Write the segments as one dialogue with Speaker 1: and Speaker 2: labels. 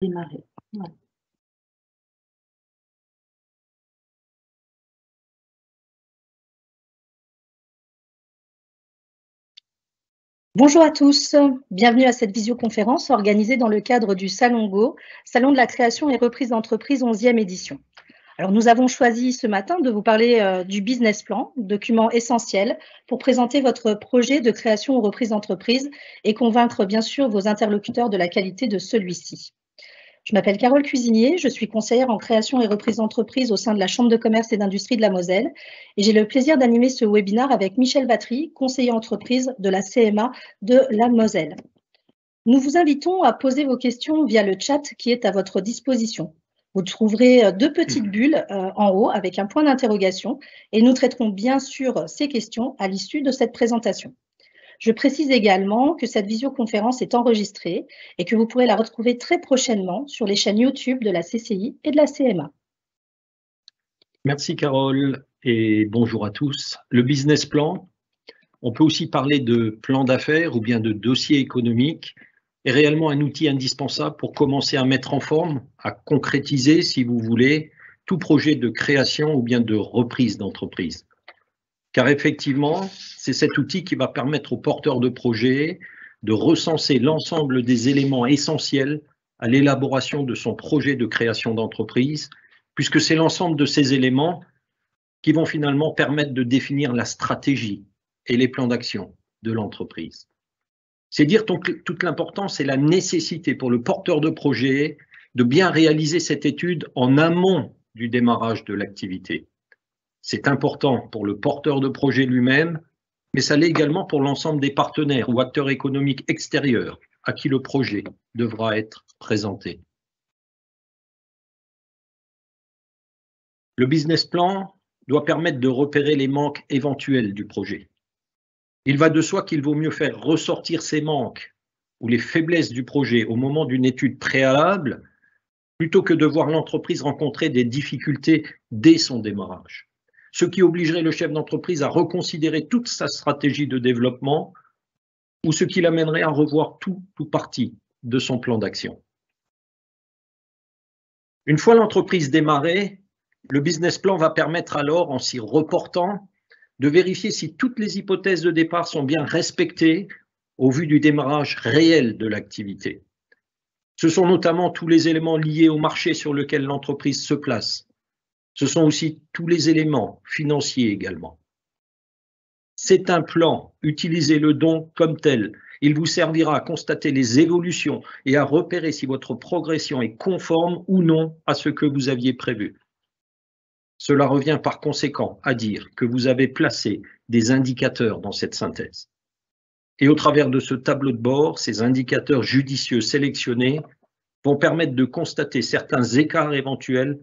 Speaker 1: Démarrer. Ouais. Bonjour à tous, bienvenue à cette visioconférence organisée dans le cadre du Salon Go, Salon de la création et reprise d'entreprise 11e édition. Alors nous avons choisi ce matin de vous parler du business plan, document essentiel pour présenter votre projet de création ou reprise d'entreprise et convaincre bien sûr vos interlocuteurs de la qualité de celui-ci. Je m'appelle Carole Cuisinier, je suis conseillère en création et reprise d'entreprise au sein de la Chambre de commerce et d'industrie de la Moselle et j'ai le plaisir d'animer ce webinaire avec Michel Vatry, conseiller entreprise de la CMA de la Moselle. Nous vous invitons à poser vos questions via le chat qui est à votre disposition. Vous trouverez deux petites bulles en haut avec un point d'interrogation et nous traiterons bien sûr ces questions à l'issue de cette présentation. Je précise également que cette visioconférence est enregistrée et que vous pourrez la retrouver très prochainement sur les chaînes YouTube de la CCI et de la CMA.
Speaker 2: Merci Carole et bonjour à tous. Le business plan, on peut aussi parler de plan d'affaires ou bien de dossier économique, est réellement un outil indispensable pour commencer à mettre en forme, à concrétiser, si vous voulez, tout projet de création ou bien de reprise d'entreprise. Car effectivement, c'est cet outil qui va permettre aux porteurs de projet de recenser l'ensemble des éléments essentiels à l'élaboration de son projet de création d'entreprise, puisque c'est l'ensemble de ces éléments qui vont finalement permettre de définir la stratégie et les plans d'action de l'entreprise. C'est dire toute l'importance et la nécessité pour le porteur de projet de bien réaliser cette étude en amont du démarrage de l'activité. C'est important pour le porteur de projet lui-même, mais ça l'est également pour l'ensemble des partenaires ou acteurs économiques extérieurs à qui le projet devra être présenté. Le business plan doit permettre de repérer les manques éventuels du projet. Il va de soi qu'il vaut mieux faire ressortir ces manques ou les faiblesses du projet au moment d'une étude préalable plutôt que de voir l'entreprise rencontrer des difficultés dès son démarrage. Ce qui obligerait le chef d'entreprise à reconsidérer toute sa stratégie de développement ou ce qui l'amènerait à revoir tout ou partie de son plan d'action. Une fois l'entreprise démarrée, le business plan va permettre alors, en s'y reportant, de vérifier si toutes les hypothèses de départ sont bien respectées au vu du démarrage réel de l'activité. Ce sont notamment tous les éléments liés au marché sur lequel l'entreprise se place. Ce sont aussi tous les éléments financiers également. C'est un plan, utilisez-le donc comme tel. Il vous servira à constater les évolutions et à repérer si votre progression est conforme ou non à ce que vous aviez prévu. Cela revient par conséquent à dire que vous avez placé des indicateurs dans cette synthèse. Et au travers de ce tableau de bord, ces indicateurs judicieux sélectionnés vont permettre de constater certains écarts éventuels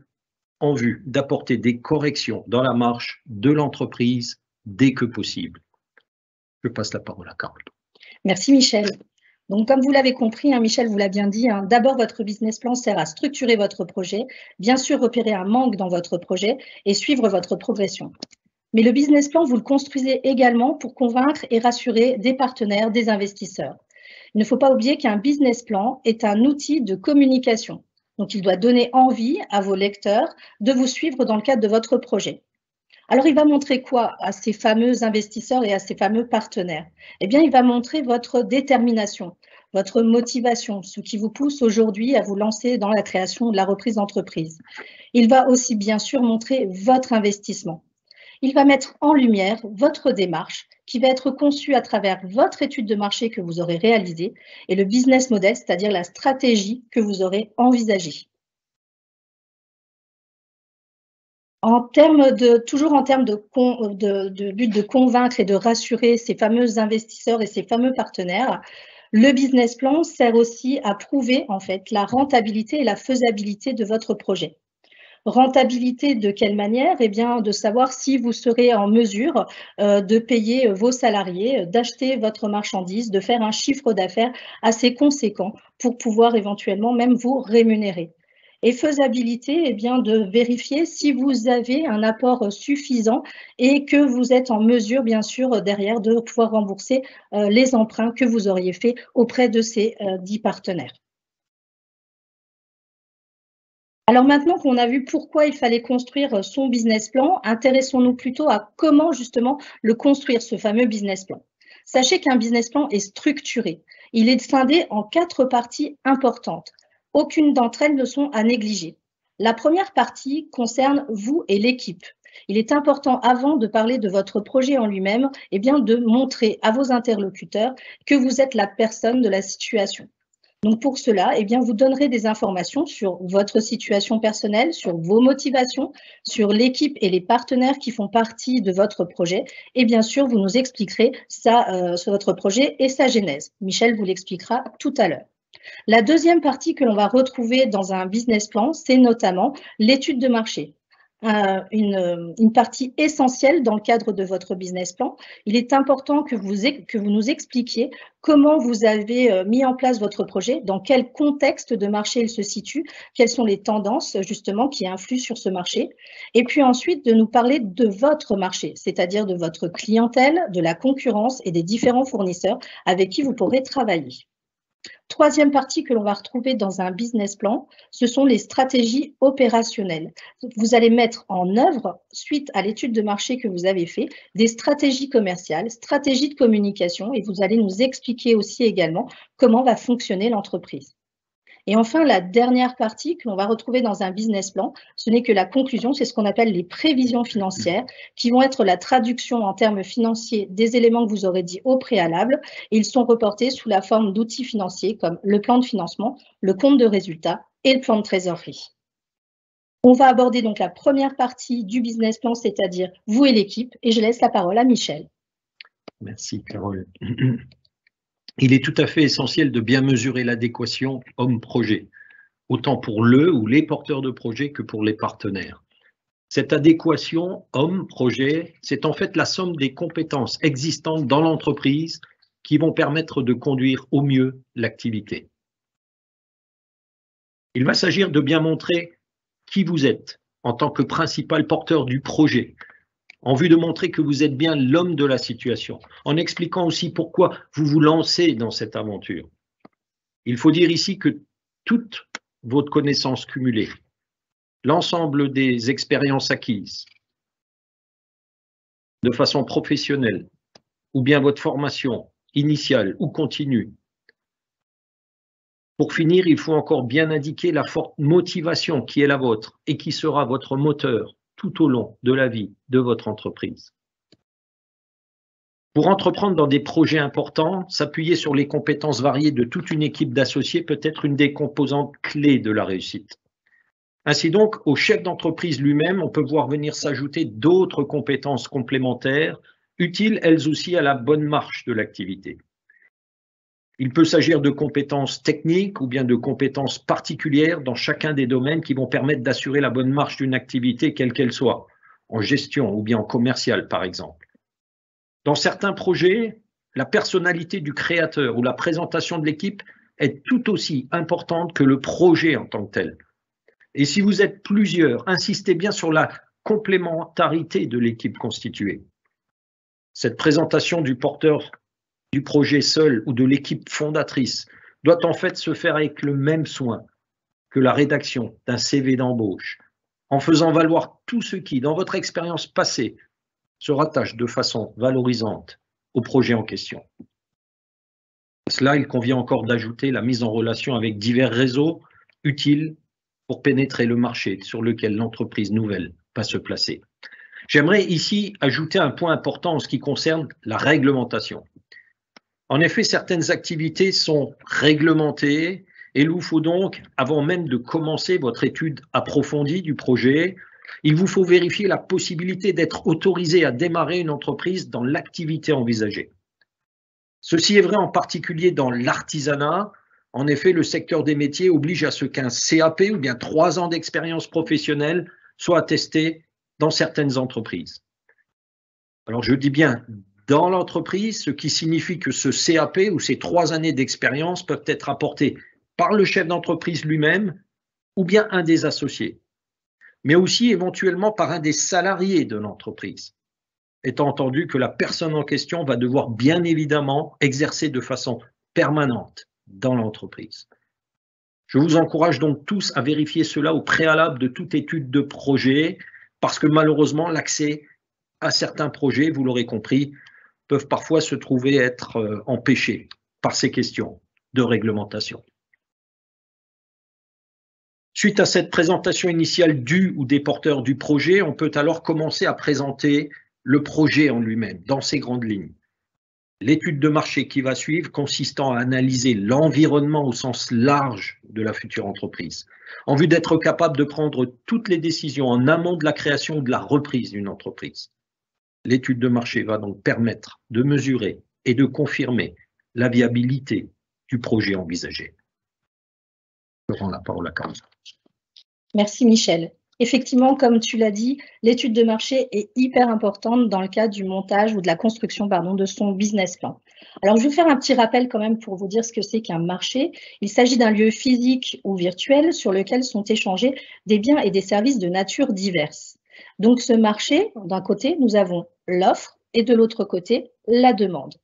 Speaker 2: en vue d'apporter des corrections dans la marche de l'entreprise dès que possible. Je passe la parole à Carole.
Speaker 1: Merci Michel. Donc, comme vous l'avez compris, Michel vous l'a bien dit, d'abord votre business plan sert à structurer votre projet, bien sûr repérer un manque dans votre projet et suivre votre progression. Mais le business plan, vous le construisez également pour convaincre et rassurer des partenaires, des investisseurs. Il ne faut pas oublier qu'un business plan est un outil de communication. Donc, il doit donner envie à vos lecteurs de vous suivre dans le cadre de votre projet. Alors, il va montrer quoi à ces fameux investisseurs et à ces fameux partenaires? Eh bien, il va montrer votre détermination, votre motivation, ce qui vous pousse aujourd'hui à vous lancer dans la création de la reprise d'entreprise. Il va aussi, bien sûr, montrer votre investissement. Il va mettre en lumière votre démarche qui va être conçue à travers votre étude de marché que vous aurez réalisée et le business model, c'est-à-dire la stratégie que vous aurez envisagée. Toujours en termes de but de convaincre et de rassurer ces fameux investisseurs et ces fameux partenaires, le business plan sert aussi à prouver en fait la rentabilité et la faisabilité de votre projet. Rentabilité de quelle manière? Eh bien, de savoir si vous serez en mesure de payer vos salariés, d'acheter votre marchandise, de faire un chiffre d'affaires assez conséquent pour pouvoir éventuellement même vous rémunérer. Et faisabilité, eh bien, de vérifier si vous avez un apport suffisant et que vous êtes en mesure, bien sûr, derrière de pouvoir rembourser les emprunts que vous auriez faits auprès de ces 10 partenaires. Alors maintenant qu'on a vu pourquoi il fallait construire son business plan, intéressons-nous plutôt à comment justement le construire, ce fameux business plan. Sachez qu'un business plan est structuré. Il est scindé en 4 parties importantes. Aucune d'entre elles ne sont à négliger. La première partie concerne vous et l'équipe. Il est important, avant de parler de votre projet en lui-même, eh bien, de montrer à vos interlocuteurs que vous êtes la personne de la situation. Donc pour cela, eh bien, vous donnerez des informations sur votre situation personnelle, sur vos motivations, sur l'équipe et les partenaires qui font partie de votre projet. Et bien sûr, vous nous expliquerez sur votre projet et sa genèse. Michel vous l'expliquera tout à l'heure. La deuxième partie que l'on va retrouver dans un business plan, c'est notamment l'étude de marché. Une partie essentielle dans le cadre de votre business plan. Il est important que vous nous expliquiez comment vous avez mis en place votre projet, dans quel contexte de marché il se situe, quelles sont les tendances justement qui influent sur ce marché, et puis ensuite de nous parler de votre marché, c'est-à-dire de votre clientèle, de la concurrence et des différents fournisseurs avec qui vous pourrez travailler. Troisième partie que l'on va retrouver dans un business plan, ce sont les stratégies opérationnelles. Vous allez mettre en œuvre, suite à l'étude de marché que vous avez fait, des stratégies commerciales, stratégies de communication, et vous allez nous expliquer aussi également comment va fonctionner l'entreprise. Et enfin, la dernière partie que l'on va retrouver dans un business plan, ce n'est que la conclusion, c'est ce qu'on appelle les prévisions financières, qui vont être la traduction en termes financiers des éléments que vous aurez dit au préalable. Et ils sont reportés sous la forme d'outils financiers comme le plan de financement, le compte de résultat et le plan de trésorerie. On va aborder donc la première partie du business plan, c'est-à-dire vous et l'équipe, et je laisse la parole à Michel.
Speaker 2: Merci, Carole. Il est tout à fait essentiel de bien mesurer l'adéquation homme-projet, autant pour le ou les porteurs de projet que pour les partenaires. Cette adéquation homme-projet, c'est en fait la somme des compétences existantes dans l'entreprise qui vont permettre de conduire au mieux l'activité. Il va s'agir de bien montrer qui vous êtes en tant que principal porteur du projet, en vue de montrer que vous êtes bien l'homme de la situation, en expliquant aussi pourquoi vous vous lancez dans cette aventure. Il faut dire ici que toute votre connaissance cumulée, l'ensemble des expériences acquises de façon professionnelle, ou bien votre formation initiale ou continue. Pour finir, il faut encore bien indiquer la forte motivation qui est la vôtre et qui sera votre moteur tout au long de la vie de votre entreprise. Pour entreprendre dans des projets importants, s'appuyer sur les compétences variées de toute une équipe d'associés peut être une des composantes clés de la réussite. Ainsi donc, au chef d'entreprise lui-même, on peut voir venir s'ajouter d'autres compétences complémentaires, utiles elles aussi à la bonne marche de l'activité. Il peut s'agir de compétences techniques ou bien de compétences particulières dans chacun des domaines qui vont permettre d'assurer la bonne marche d'une activité quelle qu'elle soit, en gestion ou bien en commercial par exemple. Dans certains projets, la personnalité du créateur ou la présentation de l'équipe est tout aussi importante que le projet en tant que tel. Et si vous êtes plusieurs, insistez bien sur la complémentarité de l'équipe constituée. Cette présentation du porteur du projet seul ou de l'équipe fondatrice doit en fait se faire avec le même soin que la rédaction d'un CV d'embauche, en faisant valoir tout ce qui, dans votre expérience passée, se rattache de façon valorisante au projet en question. À cela, il convient encore d'ajouter la mise en relation avec divers réseaux utiles pour pénétrer le marché sur lequel l'entreprise nouvelle va se placer. J'aimerais ici ajouter un point important en ce qui concerne la réglementation. En effet, certaines activités sont réglementées et il vous faut donc, avant même de commencer votre étude approfondie du projet, il vous faut vérifier la possibilité d'être autorisé à démarrer une entreprise dans l'activité envisagée. Ceci est vrai en particulier dans l'artisanat. En effet, le secteur des métiers oblige à ce qu'un CAP ou bien 3 ans d'expérience professionnelle soit attesté dans certaines entreprises. Alors je dis bien dans l'entreprise, ce qui signifie que ce CAP ou ces 3 années d'expérience peuvent être apportés par le chef d'entreprise lui-même ou bien un des associés, mais aussi éventuellement par un des salariés de l'entreprise, étant entendu que la personne en question va devoir bien évidemment exercer de façon permanente dans l'entreprise. Je vous encourage donc tous à vérifier cela au préalable de toute étude de projet, parce que malheureusement, l'accès à certains projets, vous l'aurez compris, peuvent parfois se trouver être empêchés par ces questions de réglementation. Suite à cette présentation initiale du ou des porteurs du projet, on peut alors commencer à présenter le projet en lui-même, dans ses grandes lignes. L'étude de marché qui va suivre consistant à analyser l'environnement au sens large de la future entreprise, en vue d'être capable de prendre toutes les décisions en amont de la création ou de la reprise d'une entreprise. L'étude de marché va donc permettre de mesurer et de confirmer la viabilité du projet envisagé. Je rends la parole à Caroline.
Speaker 1: Merci Michel. Effectivement, comme tu l'as dit, l'étude de marché est hyper importante dans le cadre du montage ou de la construction de son business plan. Alors, je vais faire un petit rappel quand même pour vous dire ce que c'est qu'un marché. Il s'agit d'un lieu physique ou virtuel sur lequel sont échangés des biens et des services de nature diverses. Donc, ce marché, d'un côté, nous avons l'offre et de l'autre côté, la demande.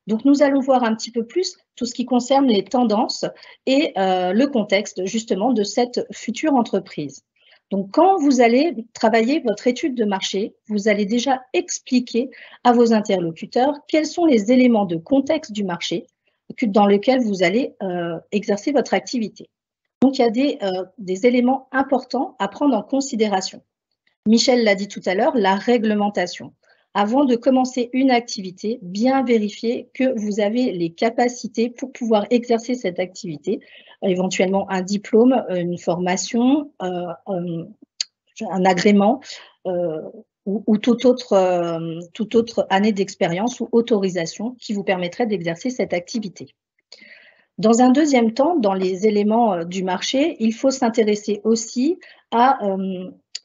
Speaker 1: Donc, nous allons voir un petit peu plus tout ce qui concerne les tendances et le contexte justement de cette future entreprise. Donc, quand vous allez travailler votre étude de marché, vous allez déjà expliquer à vos interlocuteurs quels sont les éléments de contexte du marché dans lequel vous allez exercer votre activité. Donc, il y a des éléments importants à prendre en considération. Michel l'a dit tout à l'heure, la réglementation. Avant de commencer une activité, bien vérifier que vous avez les capacités pour pouvoir exercer cette activité, éventuellement un diplôme, une formation, un agrément ou toute autre année d'expérience ou autorisation qui vous permettrait d'exercer cette activité. Dans un deuxième temps, dans les éléments du marché, il faut s'intéresser aussi à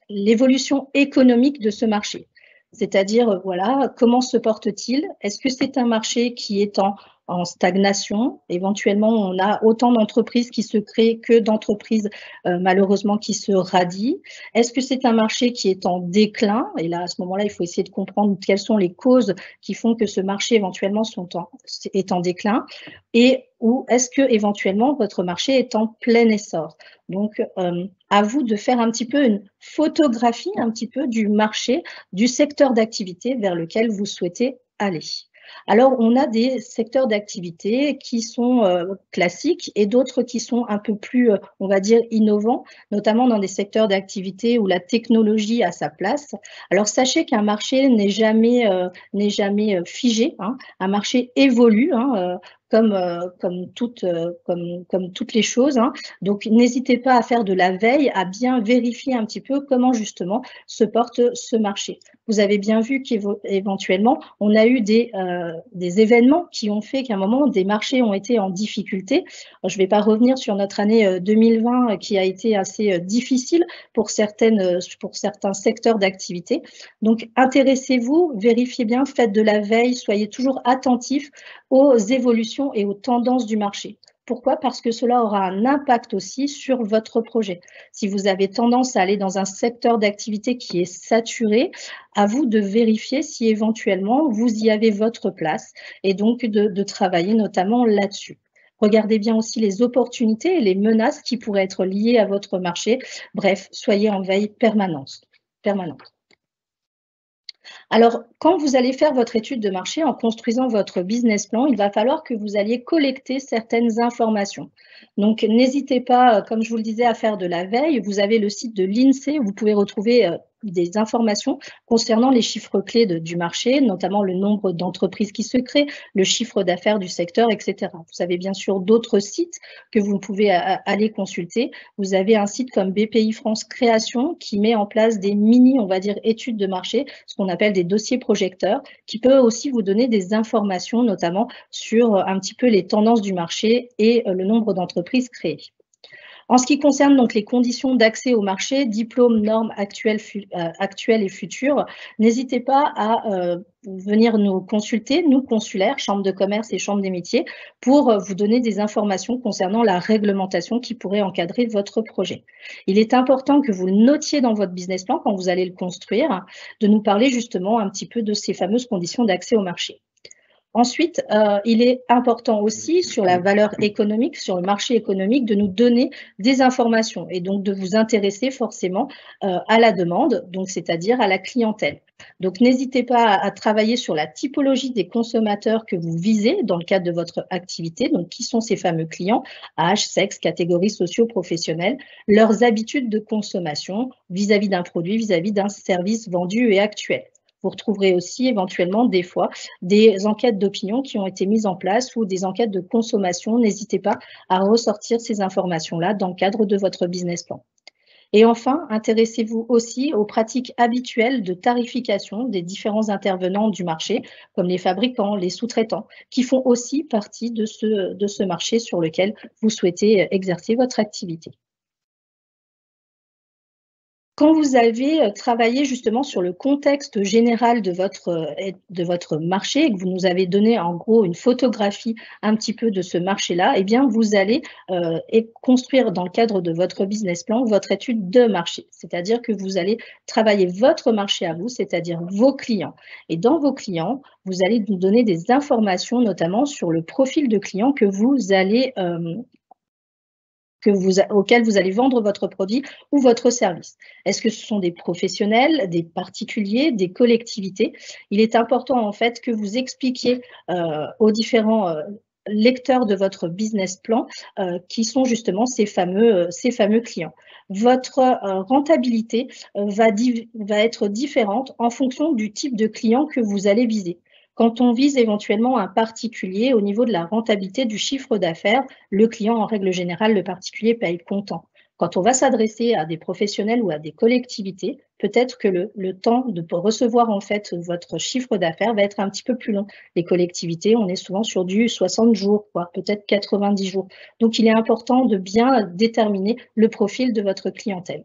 Speaker 1: l'évolution économique de ce marché. C'est-à-dire, voilà, comment se porte-t-il? Est-ce que c'est un marché qui est en stagnation? Éventuellement, on a autant d'entreprises qui se créent que d'entreprises malheureusement qui se radient. Est-ce que c'est un marché qui est en déclin? Et là, à ce moment-là, il faut essayer de comprendre quelles sont les causes qui font que ce marché éventuellement est en déclin. Et ou est-ce que éventuellement votre marché est en plein essor? Donc, à vous de faire un petit peu une photographie un petit peu du marché, du secteur d'activité vers lequel vous souhaitez aller. Alors, on a des secteurs d'activité qui sont classiques et d'autres qui sont un peu plus, on va dire, innovants, notamment dans des secteurs d'activité où la technologie a sa place. Alors, sachez qu'un marché n'est jamais figé, hein. Un marché évolue, hein, comme toutes les choses, hein. Donc, n'hésitez pas à faire de la veille, à bien vérifier un petit peu comment justement se porte ce marché. Vous avez bien vu qu'éventuellement, on a eu des événements qui ont fait qu'à un moment, des marchés ont été en difficulté. Je ne vais pas revenir sur notre année 2020 qui a été assez difficile pour certains secteurs d'activité. Donc, intéressez-vous, vérifiez bien, faites de la veille, soyez toujours attentifs aux évolutions et aux tendances du marché. Pourquoi? Parce que cela aura un impact aussi sur votre projet. Si vous avez tendance à aller dans un secteur d'activité qui est saturé, à vous de vérifier si éventuellement vous y avez votre place et donc de travailler notamment là-dessus. Regardez bien aussi les opportunités et les menaces qui pourraient être liées à votre marché. Bref, soyez en veille permanente. Alors, quand vous allez faire votre étude de marché en construisant votre business plan, il va falloir que vous alliez collecter certaines informations. Donc, n'hésitez pas, comme je vous le disais, à faire de la veille. Vous avez le site de l'INSEE où vous pouvez retrouver des informations concernant les chiffres clés du marché, notamment le nombre d'entreprises qui se créent, le chiffre d'affaires du secteur, etc. Vous avez bien sûr d'autres sites que vous pouvez aller consulter. Vous avez un site comme BPI France Création qui met en place des mini, on va dire, études de marché, ce qu'on appelle des dossiers projecteurs, qui peut aussi vous donner des informations, notamment sur un petit peu les tendances du marché et le nombre d'entreprises créées. En ce qui concerne donc les conditions d'accès au marché, diplômes, normes actuelles et futures, n'hésitez pas à venir nous consulter, nous consulaires, Chambre de commerce et Chambre des métiers, pour vous donner des informations concernant la réglementation qui pourrait encadrer votre projet. Il est important que vous le notiez dans votre business plan quand vous allez le construire, de nous parler justement un petit peu de ces fameuses conditions d'accès au marché. Ensuite, il est important aussi sur la valeur économique, sur le marché économique, de nous donner des informations et donc de vous intéresser forcément à la demande, donc c'est-à-dire à la clientèle. Donc n'hésitez pas à travailler sur la typologie des consommateurs que vous visez dans le cadre de votre activité. Donc qui sont ces fameux clients, âge, sexe, catégories socio-professionnelles, leurs habitudes de consommation vis-à-vis d'un produit, vis-à-vis d'un service vendu et actuel. Vous retrouverez aussi éventuellement des fois des enquêtes d'opinion qui ont été mises en place ou des enquêtes de consommation. N'hésitez pas à ressortir ces informations-là dans le cadre de votre business plan. Et enfin, intéressez-vous aussi aux pratiques habituelles de tarification des différents intervenants du marché, comme les fabricants, les sous-traitants, qui font aussi partie de ce marché sur lequel vous souhaitez exercer votre activité. Quand vous avez travaillé justement sur le contexte général de votre marché et que vous nous avez donné en gros une photographie un petit peu de ce marché-là, eh bien vous allez construire dans le cadre de votre business plan votre étude de marché. C'est-à-dire que vous allez travailler votre marché à vous, c'est-à-dire vos clients. Et dans vos clients, vous allez nous donner des informations notamment sur le profil de client que vous allez auquel vous allez vendre votre produit ou votre service. Est-ce que ce sont des professionnels, des particuliers, des collectivités? Il est important en fait que vous expliquiez aux différents lecteurs de votre business plan qui sont justement ces fameux clients. Votre rentabilité va être différente en fonction du type de client que vous allez viser. Quand on vise éventuellement un particulier au niveau de la rentabilité du chiffre d'affaires, le client, en règle générale, le particulier paye comptant. Quand on va s'adresser à des professionnels ou à des collectivités, peut-être que le temps de recevoir en fait votre chiffre d'affaires va être un petit peu plus long. Les collectivités, on est souvent sur du 60 jours, voire peut-être 90 jours. Donc, il est important de bien déterminer le profil de votre clientèle.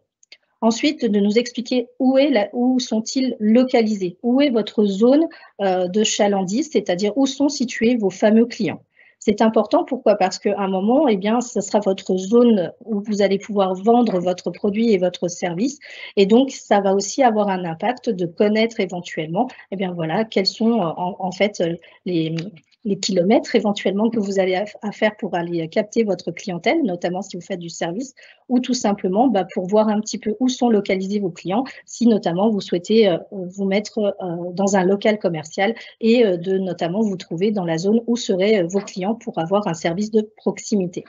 Speaker 1: Ensuite, de nous expliquer où sont-ils localisés, où est votre zone de chalandise, c'est-à-dire où sont situés vos fameux clients. C'est important, pourquoi? Parce qu'à un moment, eh bien, ce sera votre zone où vous allez pouvoir vendre votre produit et votre service. Et donc, ça va aussi avoir un impact de connaître éventuellement, eh bien voilà, quels sont en fait les kilomètres éventuellement que vous allez à faire pour aller capter votre clientèle, notamment si vous faites du service, ou tout simplement pour voir un petit peu où sont localisés vos clients, si notamment vous souhaitez vous mettre dans un local commercial et de notamment vous trouver dans la zone où seraient vos clients pour avoir un service de proximité.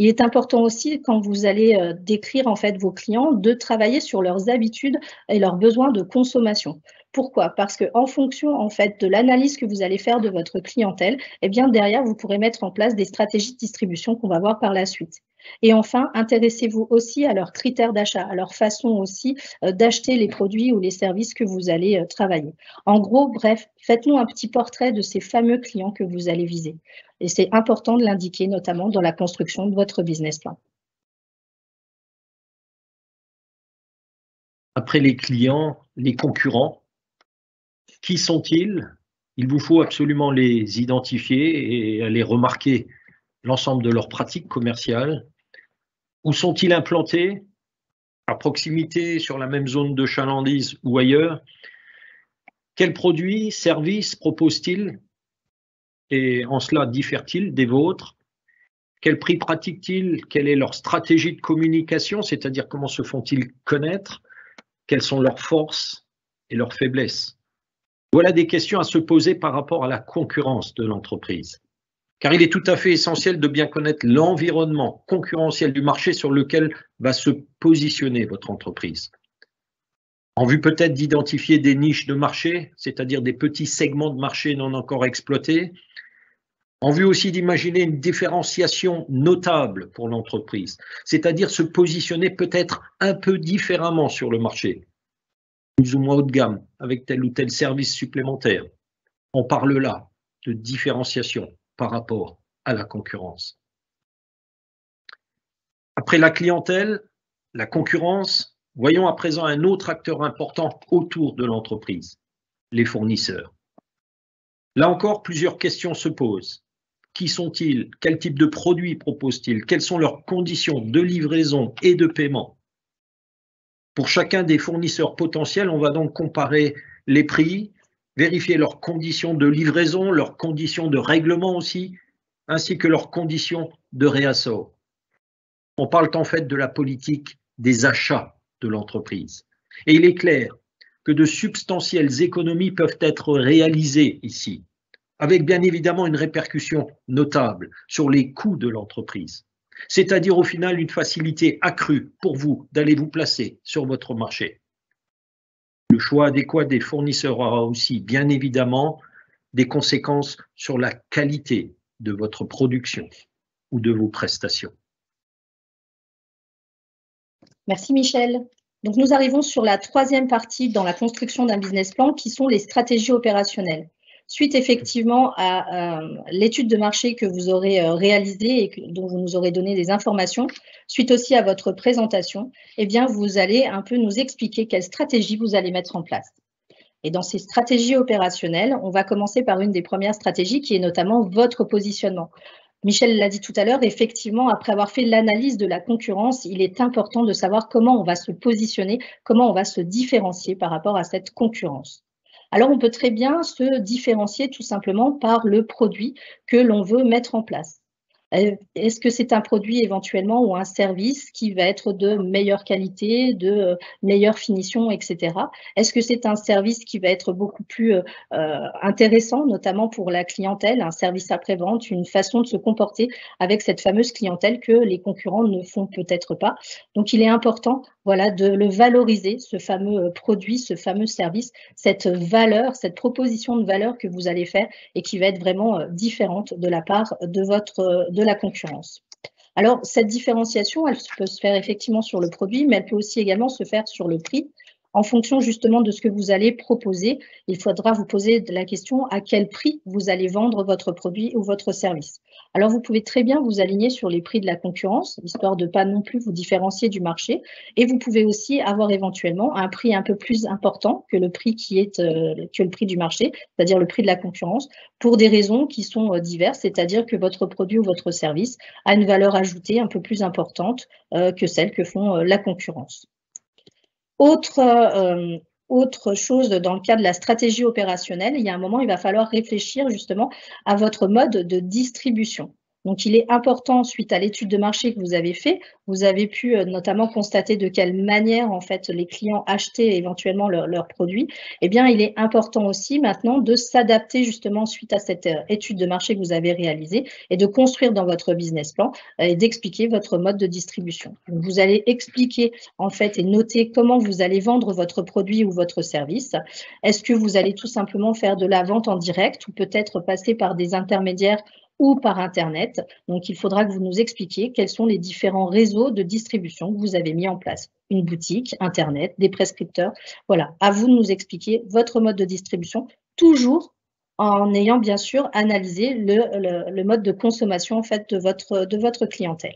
Speaker 1: Il est important aussi, quand vous allez décrire en fait vos clients, de travailler sur leurs habitudes et leurs besoins de consommation. Pourquoi? Parce qu'en fonction en fait de l'analyse que vous allez faire de votre clientèle, eh bien derrière vous pourrez mettre en place des stratégies de distribution qu'on va voir par la suite. Et enfin, intéressez-vous aussi à leurs critères d'achat, à leur façon aussi d'acheter les produits ou les services que vous allez travailler. En gros, bref, faites-nous un petit portrait de ces fameux clients que vous allez viser. Et c'est important de l'indiquer, notamment dans la construction de votre business plan.
Speaker 2: Après les clients, les concurrents, qui sont-ils? Il vous faut absolument les identifier et aller remarquer l'ensemble de leurs pratiques commerciales. Où sont-ils implantés? À proximité, sur la même zone de chalandise ou ailleurs? Quels produits, services proposent-ils et en cela diffèrent-ils des vôtres? Quel prix pratiquent-ils? Quelle est leur stratégie de communication, c'est-à-dire comment se font-ils connaître? Quelles sont leurs forces et leurs faiblesses? Voilà des questions à se poser par rapport à la concurrence de l'entreprise. Car il est tout à fait essentiel de bien connaître l'environnement concurrentiel du marché sur lequel va se positionner votre entreprise. En vue peut-être d'identifier des niches de marché, c'est-à-dire des petits segments de marché non encore exploités, en vue aussi d'imaginer une différenciation notable pour l'entreprise, c'est-à-dire se positionner peut-être un peu différemment sur le marché, plus ou moins haut de gamme, avec tel ou tel service supplémentaire. On parle là de différenciation par rapport à la concurrence. Après la clientèle, la concurrence, voyons à présent un autre acteur important autour de l'entreprise, les fournisseurs. Là encore, plusieurs questions se posent. Qui sont-ils? Quel type de produits proposent-ils? Quelles sont leurs conditions de livraison et de paiement? Pour chacun des fournisseurs potentiels, on va donc comparer les prix, vérifier leurs conditions de livraison, leurs conditions de règlement aussi, ainsi que leurs conditions de réassort. On parle en fait de la politique des achats de l'entreprise. Et il est clair que de substantielles économies peuvent être réalisées ici, avec bien évidemment une répercussion notable sur les coûts de l'entreprise. C'est-à-dire au final une facilité accrue pour vous d'aller vous placer sur votre marché. Le choix adéquat des fournisseurs aura aussi bien évidemment des conséquences sur la qualité de votre production ou de vos prestations.
Speaker 1: Merci Michel. Donc nous arrivons sur la troisième partie dans la construction d'un business plan qui sont les stratégies opérationnelles. Suite effectivement à l'étude de marché que vous aurez réalisée et dont vous nous aurez donné des informations, suite aussi à votre présentation, eh bien vous allez un peu nous expliquer quelle stratégie vous allez mettre en place. Et dans ces stratégies opérationnelles, on va commencer par une des premières stratégies qui est notamment votre positionnement. Michel l'a dit tout à l'heure, effectivement, après avoir fait l'analyse de la concurrence, il est important de savoir comment on va se positionner, comment on va se différencier par rapport à cette concurrence. Alors, on peut très bien se différencier tout simplement par le produit que l'on veut mettre en place. Est-ce que c'est un produit éventuellement ou un service qui va être de meilleure qualité, de meilleure finition, etc. Est-ce que c'est un service qui va être beaucoup plus intéressant, notamment pour la clientèle, un service après-vente, une façon de se comporter avec cette fameuse clientèle que les concurrents ne font peut-être pas. Donc, il est important voilà, de le valoriser, ce fameux produit, ce fameux service, cette valeur, cette proposition de valeur que vous allez faire et qui va être vraiment différente de la part de la concurrence. Alors, cette différenciation, elle peut se faire effectivement sur le produit, mais elle peut aussi également se faire sur le prix. En fonction justement de ce que vous allez proposer, il faudra vous poser la question à quel prix vous allez vendre votre produit ou votre service. Alors, vous pouvez très bien vous aligner sur les prix de la concurrence, histoire de ne pas non plus vous différencier du marché. Et vous pouvez aussi avoir éventuellement un prix un peu plus important que le prix que le prix du marché, c'est-à-dire le prix de la concurrence, pour des raisons qui sont diverses, c'est-à-dire que votre produit ou votre service a une valeur ajoutée un peu plus importante que celle que font la concurrence. Autre chose dans le cadre de la stratégie opérationnelle, il y a un moment, il va falloir réfléchir justement à votre mode de distribution. Donc, il est important, suite à l'étude de marché que vous avez fait, vous avez pu notamment constater de quelle manière, en fait, les clients achetaient éventuellement leurs produits. Eh bien, il est important aussi maintenant de s'adapter justement suite à cette étude de marché que vous avez réalisée et de construire dans votre business plan et d'expliquer votre mode de distribution. Donc, vous allez expliquer, en fait, et noter comment vous allez vendre votre produit ou votre service. Est-ce que vous allez tout simplement faire de la vente en direct ou peut-être passer par des intermédiaires ou par Internet. Donc, il faudra que vous nous expliquiez quels sont les différents réseaux de distribution que vous avez mis en place. Une boutique, Internet, des prescripteurs. Voilà, à vous de nous expliquer votre mode de distribution, toujours en ayant bien sûr analysé le mode de consommation en fait, de votre clientèle.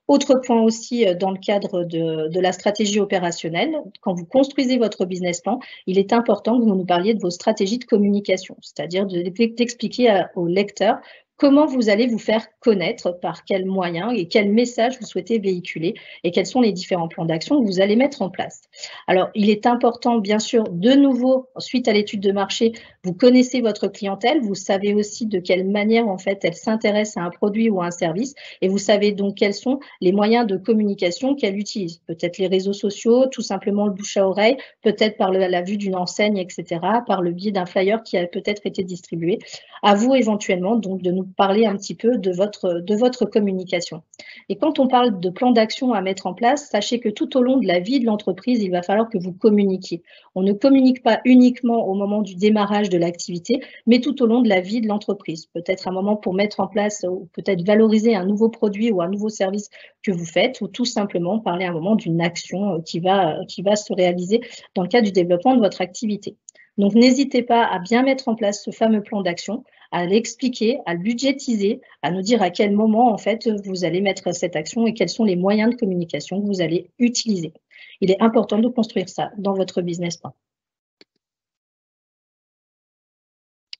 Speaker 1: Autre point aussi dans le cadre de la stratégie opérationnelle, quand vous construisez votre business plan, il est important que vous nous parliez de vos stratégies de communication, c'est-à-dire d'expliquer au lecteur comment vous allez vous faire connaître, par quels moyens et quels messages vous souhaitez véhiculer et quels sont les différents plans d'action que vous allez mettre en place. Alors, il est important, bien sûr, de nouveau, suite à l'étude de marché, vous connaissez votre clientèle, vous savez aussi de quelle manière, en fait, elle s'intéresse à un produit ou à un service et vous savez donc quels sont les moyens de communication qu'elle utilise. Peut-être les réseaux sociaux, tout simplement le bouche à oreille, peut-être par la vue d'une enseigne, etc., par le biais d'un flyer qui a peut-être été distribué. À vous éventuellement donc de nous parler un petit peu de votre communication. Et quand on parle de plan d'action à mettre en place, sachez que tout au long de la vie de l'entreprise, il va falloir que vous communiquiez. On ne communique pas uniquement au moment du démarrage de l'activité, mais tout au long de la vie de l'entreprise. Peut-être un moment pour mettre en place ou peut-être valoriser un nouveau produit ou un nouveau service que vous faites, ou tout simplement parler à un moment d'une action qui va se réaliser dans le cadre du développement de votre activité. Donc, n'hésitez pas à bien mettre en place ce fameux plan d'action, à l'expliquer, à le budgétiser, à nous dire à quel moment, en fait, vous allez mettre cette action et quels sont les moyens de communication que vous allez utiliser. Il est important de construire ça dans votre business plan.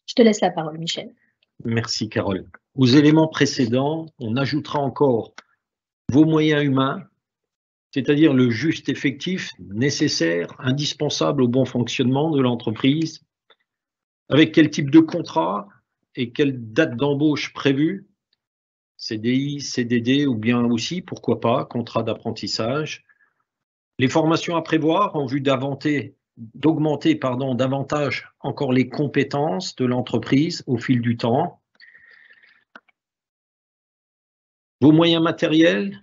Speaker 1: Je te laisse la parole, Michel.
Speaker 2: Merci, Carole. Aux éléments précédents, on ajoutera encore vos moyens humains, c'est-à-dire le juste effectif nécessaire, indispensable au bon fonctionnement de l'entreprise, Avec quel type de contrat et quelle date d'embauche prévue? CDI, CDD ou bien aussi, pourquoi pas, contrat d'apprentissage. Les formations à prévoir en vue d'augmenter davantage encore les compétences de l'entreprise au fil du temps. Vos moyens matériels,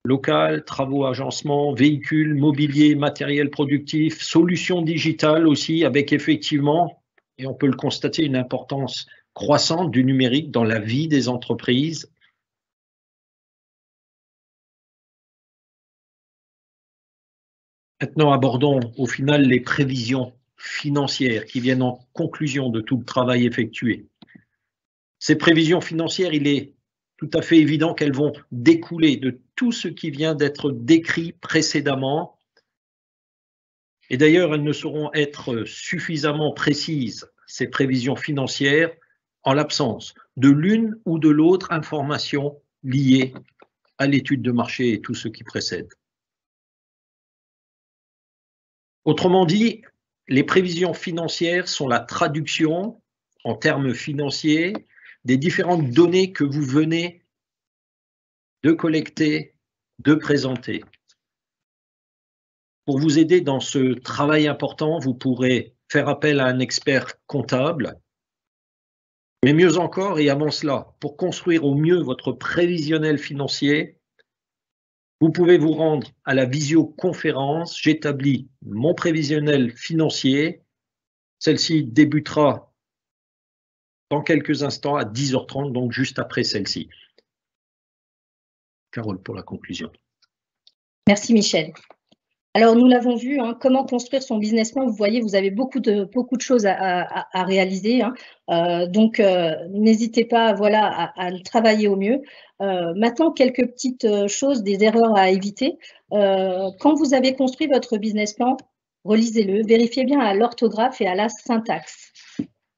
Speaker 2: local, travaux, agencement, véhicules, mobilier, matériel productif, solutions digitales aussi, avec effectivement, et on peut le constater, une importance croissante du numérique dans la vie des entreprises. Maintenant, abordons au final les prévisions financières qui viennent en conclusion de tout le travail effectué. Ces prévisions financières, il est tout à fait évident qu'elles vont découler de tout ce qui vient d'être décrit précédemment. Et d'ailleurs, elles ne sauront être suffisamment précises, ces prévisions financières, en l'absence de l'une ou de l'autre information liée à l'étude de marché et tout ce qui précède. Autrement dit, les prévisions financières sont la traduction en termes financiers des différentes données que vous venez de collecter, de présenter. Pour vous aider dans ce travail important, vous pourrez faire appel à un expert comptable, mais mieux encore, et avant cela, pour construire au mieux votre prévisionnel financier, vous pouvez vous rendre à la visioconférence. J'établis mon prévisionnel financier. Celle-ci débutera dans quelques instants à 10h30, donc juste après celle-ci. Carole, pour la conclusion.
Speaker 1: Merci Michel. Alors nous l'avons vu, hein, comment construire son business plan. Vous voyez, vous avez beaucoup de choses à réaliser. Donc n'hésitez pas, voilà, à le travailler au mieux. Maintenant, quelques petites choses, des erreurs à éviter. Quand vous avez construit votre business plan, relisez-le, vérifiez bien à l'orthographe et à la syntaxe.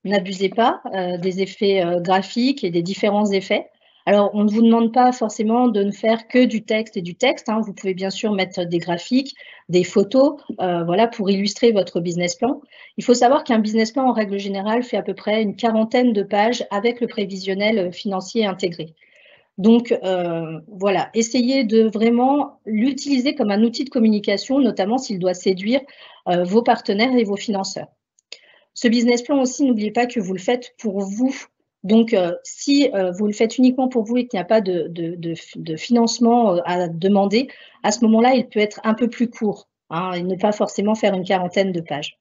Speaker 1: N'abusez pas des effets graphiques et des différents effets. Alors, on ne vous demande pas forcément de ne faire que du texte et du texte. Vous pouvez bien sûr mettre des graphiques, des photos, voilà, pour illustrer votre business plan. Il faut savoir qu'un business plan, en règle générale, fait à peu près une quarantaine de pages avec le prévisionnel financier intégré. Donc, voilà, essayez de vraiment l'utiliser comme un outil de communication, notamment s'il doit séduire vos partenaires et vos financeurs. Ce business plan aussi, n'oubliez pas que vous le faites pour vous. Donc, si vous le faites uniquement pour vous et qu'il n'y a pas de financement à demander, à ce moment-là, il peut être un peu plus court, et ne pas forcément faire une quarantaine de pages.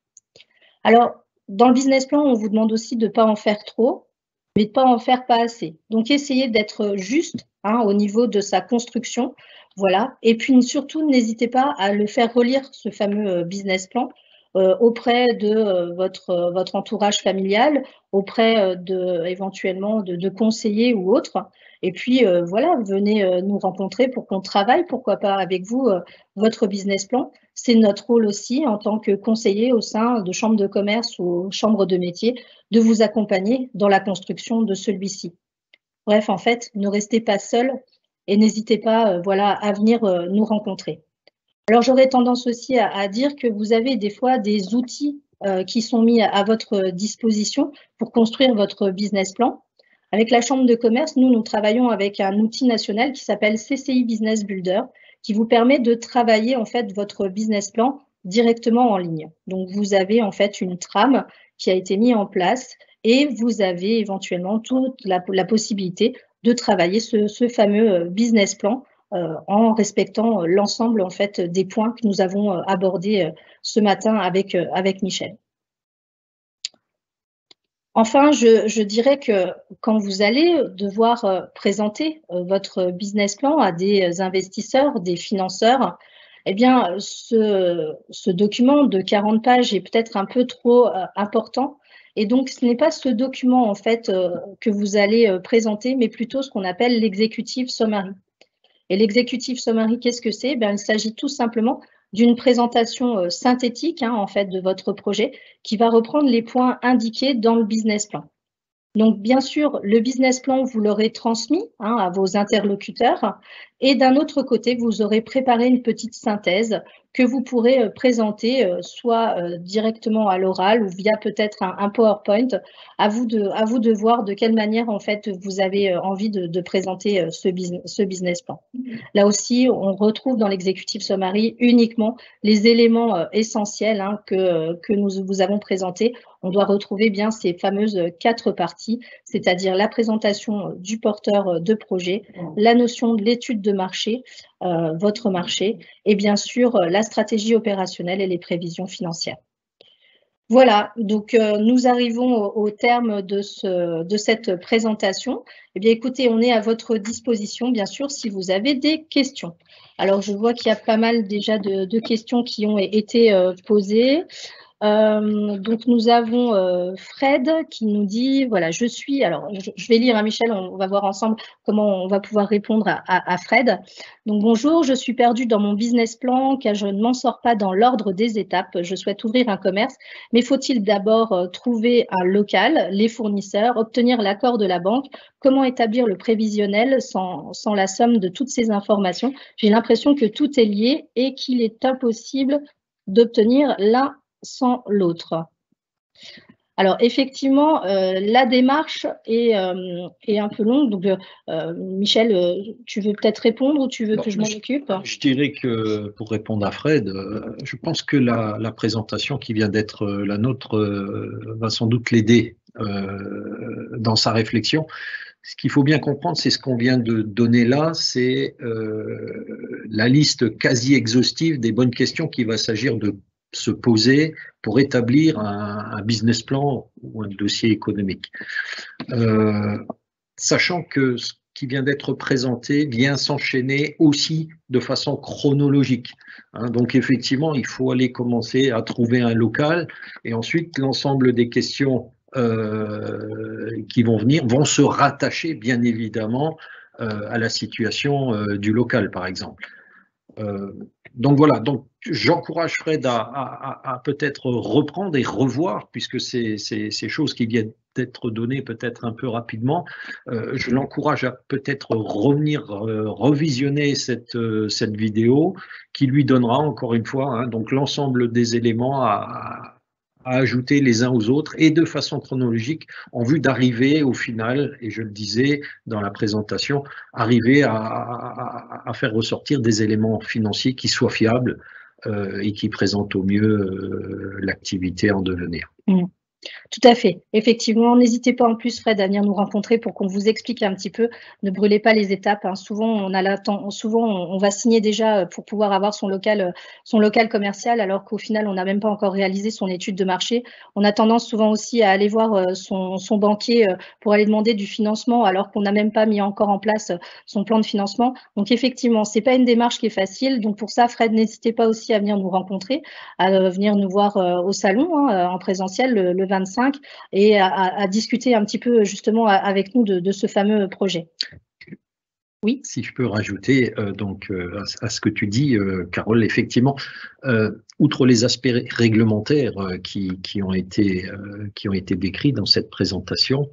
Speaker 1: Alors, dans le business plan, on vous demande aussi de ne pas en faire trop, mais de ne pas en faire pas assez. Donc, essayez d'être juste au niveau de sa construction. Voilà. Et puis, surtout, n'hésitez pas à le faire relire, ce fameux business plan, auprès de votre entourage familial, auprès éventuellement de conseillers ou autres. Et puis, voilà, venez nous rencontrer pour qu'on travaille, pourquoi pas avec vous, votre business plan. C'est notre rôle aussi, en tant que conseiller au sein de chambres de commerce ou chambres de métier, de vous accompagner dans la construction de celui-ci. Bref, en fait, ne restez pas seul et n'hésitez pas, voilà, à venir nous rencontrer. Alors, j'aurais tendance aussi à dire que vous avez des fois des outils qui sont mis à votre disposition pour construire votre business plan. Avec la Chambre de commerce, nous travaillons avec un outil national qui s'appelle CCI Business Builder, qui vous permet de travailler en fait votre business plan directement en ligne. Donc, vous avez en fait une trame qui a été mise en place et vous avez éventuellement toute la possibilité de travailler ce fameux business plan en respectant l'ensemble en fait des points que nous avons abordés ce matin avec Michel. Enfin, je dirais que quand vous allez devoir présenter votre business plan à des investisseurs, des financeurs, eh bien, ce document de 40 pages est peut-être un peu trop important. Et donc, ce n'est pas ce document en fait que vous allez présenter, mais plutôt ce qu'on appelle l'executive summary. Et l'executive summary, qu'est-ce que c'est? Il s'agit tout simplement d'une présentation synthétique en fait de votre projet qui va reprendre les points indiqués dans le business plan. Donc, bien sûr, le business plan, vous l'aurez transmis à vos interlocuteurs Et d'un autre côté, vous aurez préparé une petite synthèse que vous pourrez présenter soit directement à l'oral ou via peut-être un PowerPoint. À vous de voir de quelle manière en fait vous avez envie de présenter ce business plan. Là aussi, on retrouve dans l'executive summary uniquement les éléments essentiels que nous vous avons présentés. On doit retrouver bien ces fameuses 4 parties, c'est-à-dire la présentation du porteur de projet, la notion de l'étude de marché, votre marché, et bien sûr la stratégie opérationnelle et les prévisions financières. Voilà, donc nous arrivons au terme de cette présentation. Eh bien, écoutez, on est à votre disposition, bien sûr, si vous avez des questions. Alors, je vois qu'il y a pas mal déjà de questions qui ont été posées. Donc, nous avons Fred qui nous dit, voilà, je vais lire, Michel, on va voir ensemble comment on va pouvoir répondre à Fred. Donc, bonjour, je suis perdue dans mon business plan car je ne m'en sors pas dans l'ordre des étapes. Je souhaite ouvrir un commerce, mais faut-il d'abord trouver un local, les fournisseurs, obtenir l'accord de la banque? Comment établir le prévisionnel sans la somme de toutes ces informations? J'ai l'impression que tout est lié et qu'il est impossible d'obtenir l'un sans l'autre. Alors effectivement, la démarche est un peu longue. Donc Michel, tu veux peut-être répondre ou tu veux que je m'en occupe?
Speaker 2: Je dirais que pour répondre à Fred, je pense que la présentation qui vient d'être la nôtre va sans doute l'aider dans sa réflexion. Ce qu'il faut bien comprendre, c'est ce qu'on vient de donner là, c'est la liste quasi exhaustive des bonnes questions qu'il va s'agir de se poser pour établir un business plan ou un dossier économique. Sachant que ce qui vient d'être présenté vient s'enchaîner aussi de façon chronologique. Donc effectivement, il faut aller commencer à trouver un local et ensuite l'ensemble des questions qui vont venir vont se rattacher bien évidemment à la situation du local par exemple. Donc voilà, donc j'encourage Fred à peut-être reprendre et revoir, puisque c'est ces choses qui viennent d'être données peut-être un peu rapidement. Je l'encourage à peut-être revenir revisionner cette vidéo qui lui donnera encore une fois donc l'ensemble des éléments à ajouter les uns aux autres et de façon chronologique en vue d'arriver au final, et je le disais dans la présentation, arriver à faire ressortir des éléments financiers qui soient fiables et qui présentent au mieux l'activité en devenir.
Speaker 1: Tout à fait. Effectivement, n'hésitez pas en plus, Fred, à venir nous rencontrer pour qu'on vous explique un petit peu. Ne brûlez pas les étapes. Souvent, on va signer déjà pour pouvoir avoir son local commercial, alors qu'au final, on n'a même pas encore réalisé son étude de marché. On a tendance souvent aussi à aller voir son banquier pour aller demander du financement, alors qu'on n'a même pas mis encore en place son plan de financement. Donc, effectivement, c'est pas une démarche qui est facile. Donc, pour ça, Fred, n'hésitez pas aussi à venir nous rencontrer, à venir nous voir au salon en présentiel le 25 et à discuter un petit peu justement avec nous de ce fameux projet. Oui.
Speaker 2: Si je peux rajouter à ce que tu dis, Carole, effectivement, outre les aspects réglementaires qui ont été décrits dans cette présentation,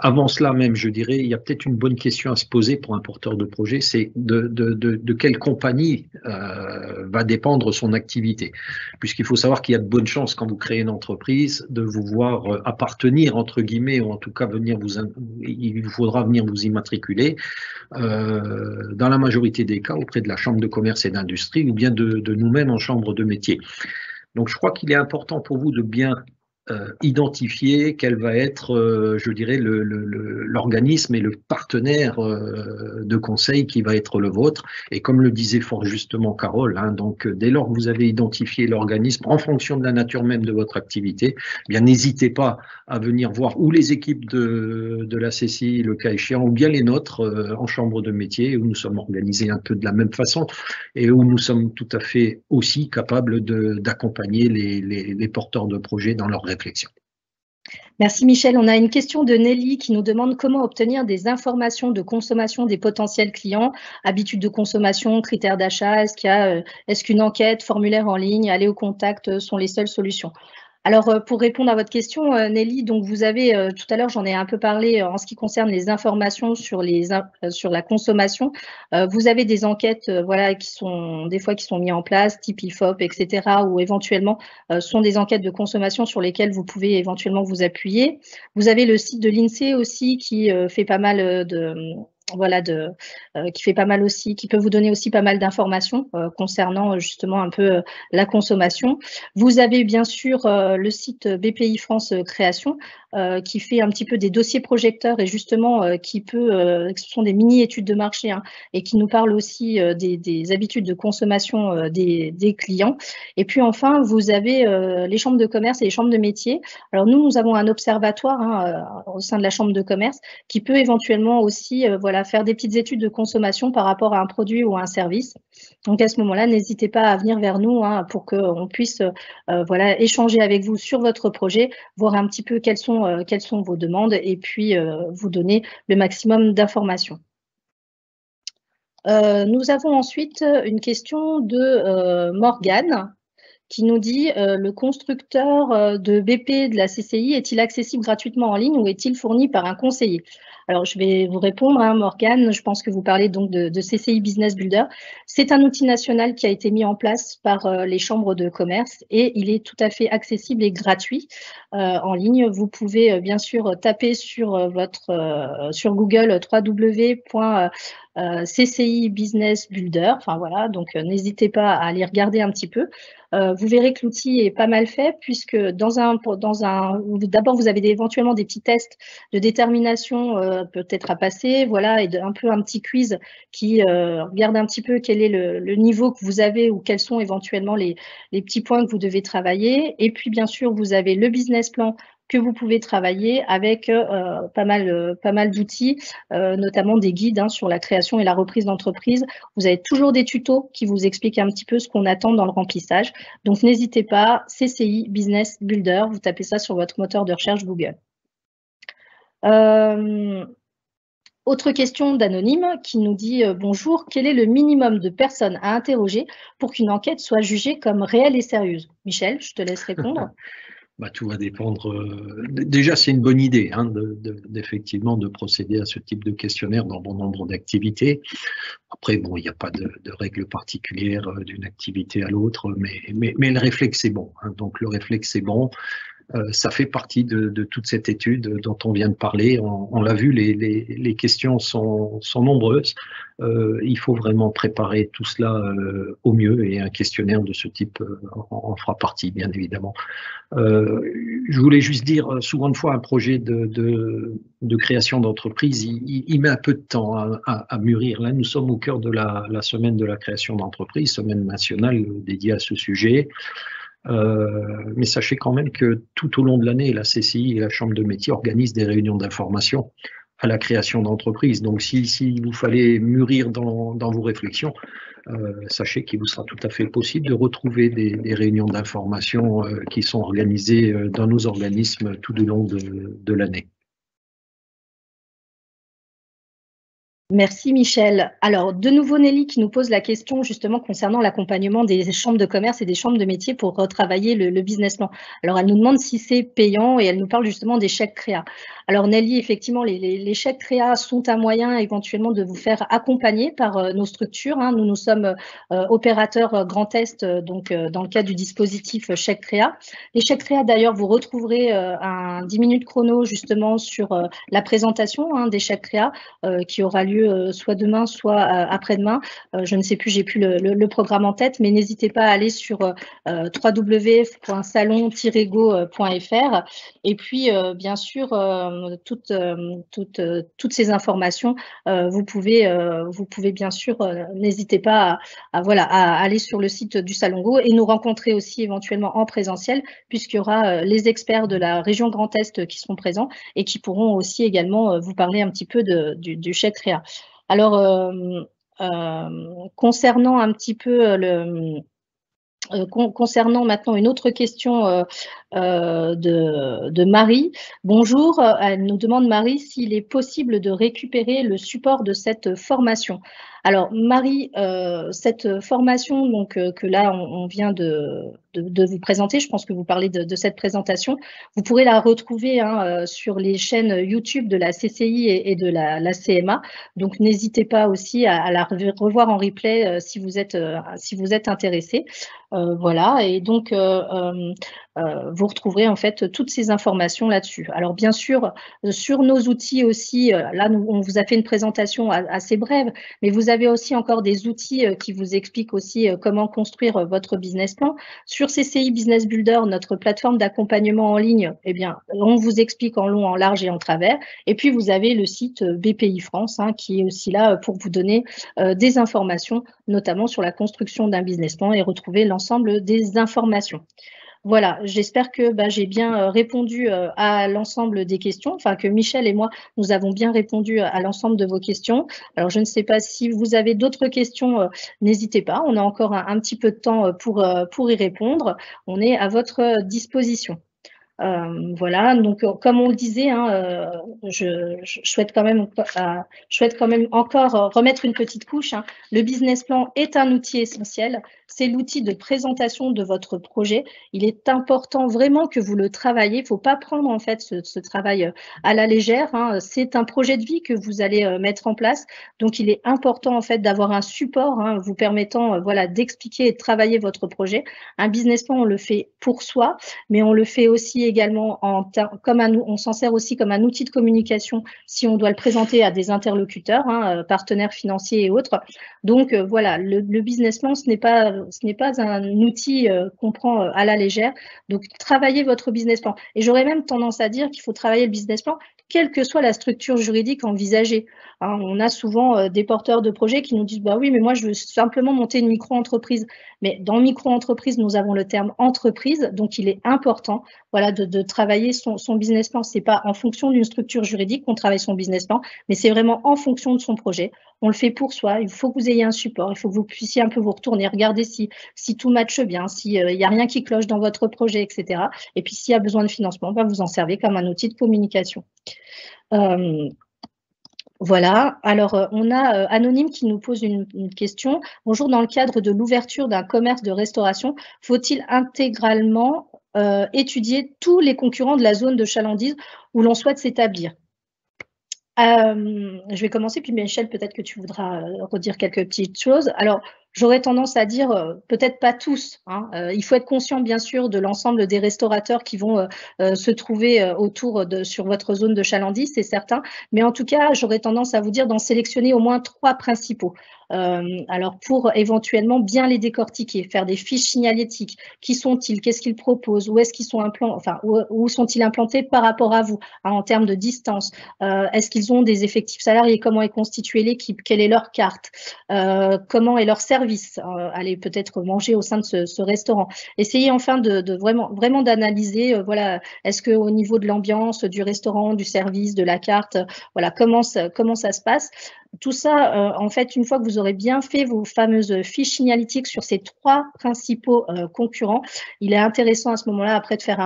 Speaker 2: avant cela même, je dirais, il y a peut-être une bonne question à se poser pour un porteur de projet, c'est de quelle compagnie va dépendre son activité. Puisqu'il faut savoir qu'il y a de bonnes chances quand vous créez une entreprise de vous voir appartenir, entre guillemets, ou en tout cas il vous faudra venir vous immatriculer dans la majorité des cas auprès de la Chambre de commerce et d'industrie ou bien de nous-mêmes en chambre de métier. Donc je crois qu'il est important pour vous de bien identifier quel va être, je dirais, l'organisme et le partenaire de conseil qui va être le vôtre. Et comme le disait fort justement Carole, donc dès lors que vous avez identifié l'organisme en fonction de la nature même de votre activité, eh bien n'hésitez pas à venir voir ou les équipes de la CCI, le cas échéant, ou bien les nôtres en chambre de métier, où nous sommes organisés un peu de la même façon et où nous sommes tout à fait aussi capables d'accompagner les porteurs de projets dans leur réflexion.
Speaker 1: Merci Michel. On a une question de Nelly qui nous demande comment obtenir des informations de consommation des potentiels clients, habitudes de consommation, critères d'achat, est-ce qu'une enquête, formulaire en ligne, aller au contact sont les seules solutions? Alors, pour répondre à votre question, Nelly, donc vous avez, tout à l'heure, j'en ai un peu parlé, en ce qui concerne les informations sur la consommation. Vous avez des enquêtes, voilà, qui sont des fois qui sont mis en place, type IFOP, et cetera, ou éventuellement, sont des enquêtes de consommation sur lesquelles vous pouvez éventuellement vous appuyer. Vous avez le site de l'INSEE aussi qui fait pas mal voilà, qui fait pas mal aussi, qui peut vous donner aussi pas mal d'informations concernant justement un peu la consommation. Vous avez bien sûr le site BPI France Création qui fait un petit peu des dossiers projecteurs et justement ce sont des mini-études de marché hein, et qui nous parlent aussi des habitudes de consommation des clients. Et puis enfin, vous avez les chambres de commerce et les chambres de métiers. Alors nous avons un observatoire hein, au sein de la chambre de commerce qui peut éventuellement aussi voilà, faire des petites études de consommation par rapport à un produit ou à un service. Donc à ce moment-là, n'hésitez pas à venir vers nous hein, pour qu'on puisse voilà, échanger avec vous sur votre projet, voir un petit peu quelles sont vos demandes et puis vous donner le maximum d'informations. Nous avons ensuite une question de Morgane qui nous dit le constructeur de BP de la CCI est-il accessible gratuitement en ligne ou est-il fourni par un conseiller? Alors, je vais vous répondre, hein, Morgane, je pense que vous parlez donc de CCI Business Builder. C'est un outil national qui a été mis en place par les chambres de commerce et il est tout à fait accessible et gratuit en ligne. Vous pouvez bien sûr taper sur sur Google www.cci Business Builder. Enfin voilà, donc n'hésitez pas à aller regarder un petit peu. Vous verrez que l'outil est pas mal fait puisque d'abord vous avez éventuellement des petits tests de détermination peut-être à passer, voilà, et un peu un petit quiz qui regarde un petit peu quel est le niveau que vous avez ou quels sont éventuellement les petits points que vous devez travailler. Et puis bien sûr, vous avez le business plan que vous pouvez travailler avec pas mal d'outils, notamment des guides hein, sur la création et la reprise d'entreprise. Vous avez toujours des tutos qui vous expliquent un petit peu ce qu'on attend dans le remplissage. Donc, n'hésitez pas, CCI Business Builder, vous tapez ça sur votre moteur de recherche Google. Autre question d'anonyme qui nous dit bonjour, quel est le minimum de personnes à interroger pour qu'une enquête soit jugée comme réelle et sérieuse? Michel, je te laisse répondre.
Speaker 2: Bah, tout va dépendre. Déjà, c'est une bonne idée hein, effectivement de procéder à ce type de questionnaire dans bon nombre d'activités. Après, bon, il n'y a pas de règle particulière d'une activité à l'autre, mais le réflexe est bon. Hein, donc le réflexe est bon. Ça fait partie de toute cette étude dont on vient de parler. On l'a vu, les questions sont nombreuses. Il faut vraiment préparer tout cela au mieux et un questionnaire de ce type en fera partie, bien évidemment. Je voulais juste dire, souvent une fois, un projet de création d'entreprise, il met un peu de temps à mûrir. Là, nous sommes au cœur de la semaine de la création d'entreprise, semaine nationale dédiée à ce sujet. Mais sachez quand même que tout au long de l'année, la CCI et la Chambre de métier organisent des réunions d'information à la création d'entreprises. Donc, si vous fallait mûrir dans vos réflexions, sachez qu'il vous sera tout à fait possible de retrouver des réunions d'information qui sont organisées dans nos organismes tout au long de l'année.
Speaker 1: Merci Michel. Alors, de nouveau Nelly qui nous pose la question justement concernant l'accompagnement des chambres de commerce et des chambres de métier pour retravailler le business plan. Alors, elle nous demande si c'est payant et elle nous parle justement des chèques créa. Alors Nelly, effectivement, les chèques créa sont un moyen éventuellement de vous faire accompagner par nos structures. Hein. Nous sommes opérateurs Grand Est, donc dans le cadre du dispositif chèques créa. Les chèques créa, d'ailleurs, vous retrouverez un 10 minutes chrono justement sur la présentation hein, des chèques créa qui aura lieu soit demain, soit après-demain. Je ne sais plus, j'ai plus le programme en tête, mais n'hésitez pas à aller sur www.salon-go.fr et puis bien sûr toutes ces informations, vous pouvez bien sûr, n'hésitez pas à aller sur le site du Salon Go et nous rencontrer aussi éventuellement en présentiel puisqu'il y aura les experts de la région Grand Est qui seront présents et qui pourront aussi également vous parler un petit peu du chèque créa. Alors, concernant un petit peu concernant maintenant une autre question de Marie. Bonjour, elle nous demande Marie s'il est possible de récupérer le support de cette formation. Alors Marie, cette formation donc, que là on vient de vous présenter, je pense que vous parlez de cette présentation, vous pourrez la retrouver hein, sur les chaînes YouTube de la CCI et de la CMA. Donc n'hésitez pas aussi à la revoir en replay si vous êtes intéressé. Voilà, et donc vous retrouverez en fait toutes ces informations là-dessus. Alors bien sûr, sur nos outils aussi, là on vous a fait une présentation assez brève, mais vous avez aussi encore des outils qui vous expliquent aussi comment construire votre business plan. Sur CCI Business Builder, notre plateforme d'accompagnement en ligne, eh bien, on vous explique en long, en large et en travers. Et puis, vous avez le site BPI France hein, qui est aussi là pour vous donner des informations, notamment sur la construction d'un business plan et retrouver l'ensemble des informations. Voilà, j'espère que j'ai bien répondu à l'ensemble des questions, enfin que Michel et moi, nous avons bien répondu à l'ensemble de vos questions. Alors, je ne sais pas si vous avez d'autres questions, n'hésitez pas, on a encore un petit peu de temps pour y répondre. On est à votre disposition. Voilà, donc comme on le disait, hein, je souhaite quand même encore remettre une petite couche. Hein. Le business plan est un outil essentiel. C'est l'outil de présentation de votre projet. Il est important vraiment que vous le travaillez. Il ne faut pas prendre en fait ce travail à la légère. Hein. C'est un projet de vie que vous allez mettre en place. Donc, il est important en fait d'avoir un support hein, vous permettant voilà, d'expliquer et de travailler votre projet. Un business plan, on le fait pour soi, mais on le fait aussi également on s'en sert aussi comme un outil de communication si on doit le présenter à des interlocuteurs, hein, partenaires financiers et autres. Donc voilà, le business plan, ce n'est pas un outil qu'on prend à la légère. Donc travaillez votre business plan. Et j'aurais même tendance à dire qu'il faut travailler le business plan quelle que soit la structure juridique envisagée. Hein, on a souvent des porteurs de projets qui nous disent bah oui, mais moi je veux simplement monter une micro-entreprise. Mais dans micro-entreprise, nous avons le terme entreprise, donc il est important voilà, de travailler son business plan. Ce n'est pas en fonction d'une structure juridique qu'on travaille son business plan, mais c'est vraiment en fonction de son projet. On le fait pour soi, il faut que vous ayez un support, il faut que vous puissiez un peu vous retourner, regarder si tout matche bien, s'il n'y a rien qui cloche dans votre projet, etc. Et puis s'il y a besoin de financement, vous en servez comme un outil de communication. Voilà, alors on a Anonyme qui nous pose une question. Bonjour, dans le cadre de l'ouverture d'un commerce de restauration, faut-il intégralement étudier tous les concurrents de la zone de chalandise où l'on souhaite s'établir? Je vais commencer, puis Michel, peut-être que tu voudras redire quelques petites choses. Alors, j'aurais tendance à dire, peut-être pas tous. Hein, il faut être conscient, bien sûr, de l'ensemble des restaurateurs qui vont se trouver sur votre zone de chalandise, c'est certain. Mais en tout cas, j'aurais tendance à vous dire d'en sélectionner au moins 3 principaux. Alors, pour éventuellement bien les décortiquer, faire des fiches signalétiques. Qui sont-ils? Qu'est-ce qu'ils proposent? Où est-ce qu'ils sont implantés? Enfin, où sont-ils implantés par rapport à vous, hein, en termes de distance? Est-ce qu'ils ont des effectifs salariés? Comment est constituée l'équipe? Quelle est leur carte? Comment est leur service? Aller peut-être manger au sein de ce restaurant. Essayez enfin de vraiment d'analyser, voilà, est-ce qu'au niveau de l'ambiance, du restaurant, du service, de la carte, voilà, comment ça se passe? Tout ça, en fait, une fois que vous aurez bien fait vos fameuses fiches signalétiques sur ces 3 principaux concurrents, il est intéressant à ce moment-là, après, de faire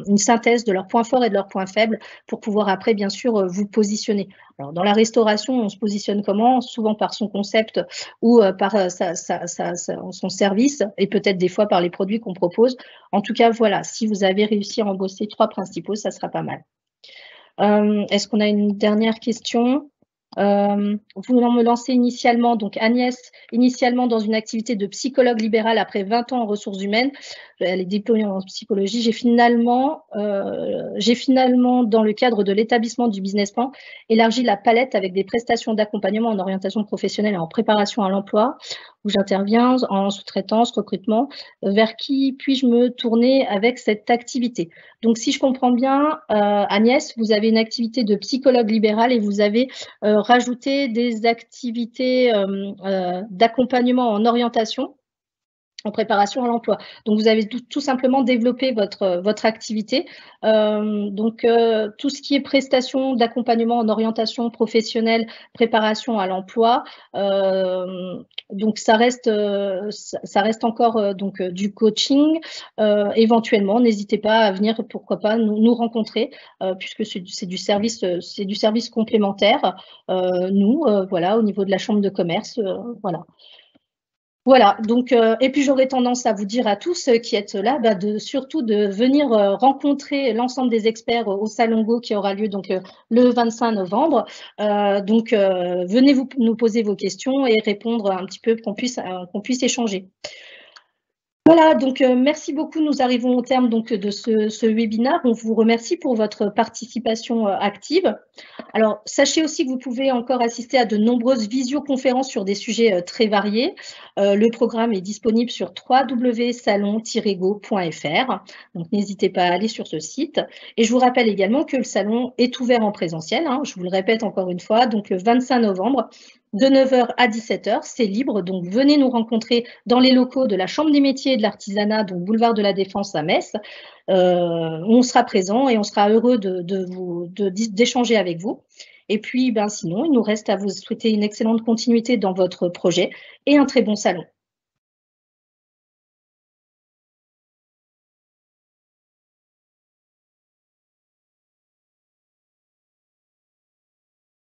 Speaker 1: une synthèse de leurs points forts et de leurs points faibles pour pouvoir après, bien sûr, vous positionner. Alors, dans la restauration, on se positionne comment? Souvent par son concept ou par son service et peut-être des fois par les produits qu'on propose. En tout cas, voilà, si vous avez réussi à embosser 3 principaux, ça sera pas mal. Est-ce qu'on a une dernière question? Voulant me lancer initialement, donc Agnès, initialement dans une activité de psychologue libérale après 20 ans en ressources humaines, elle est diplômée en psychologie, j'ai finalement, dans le cadre de l'établissement du business plan, élargi la palette avec des prestations d'accompagnement en orientation professionnelle et en préparation à l'emploi, où j'interviens en sous-traitance, recrutement. Vers qui puis-je me tourner avec cette activité? Donc, si je comprends bien, Agnès, vous avez une activité de psychologue libéral et vous avez rajouté des activités d'accompagnement en orientation. en préparation à l'emploi. Donc, vous avez tout simplement développé votre activité. Tout ce qui est prestations d'accompagnement en orientation professionnelle, préparation à l'emploi, donc ça reste encore du coaching. Éventuellement, n'hésitez pas à venir, pourquoi pas, nous rencontrer, puisque c'est du service complémentaire. Voilà, au niveau de la chambre de commerce, voilà. Voilà, donc, et puis j'aurais tendance à vous dire à tous qui êtes là, surtout de venir rencontrer l'ensemble des experts au Salon Go qui aura lieu donc le 25 novembre. Venez nous poser vos questions et répondre un petit peu, qu'on puisse échanger. Voilà, donc merci beaucoup. Nous arrivons au terme donc de ce webinaire. On vous remercie pour votre participation active. Alors, sachez aussi que vous pouvez encore assister à de nombreuses visioconférences sur des sujets très variés. Le programme est disponible sur www.salon-go.fr. Donc, n'hésitez pas à aller sur ce site. Et je vous rappelle également que le salon est ouvert en présentiel. Je vous le répète encore une fois, donc le 25 novembre, de 9 h à 17 h, c'est libre. Donc, venez nous rencontrer dans les locaux de la Chambre des métiers et de l'artisanat, donc boulevard de la Défense à Metz. On sera présent et on sera heureux d'échanger avec vous. Et puis, sinon, il nous reste à vous souhaiter une excellente continuité dans votre projet et un très bon salon.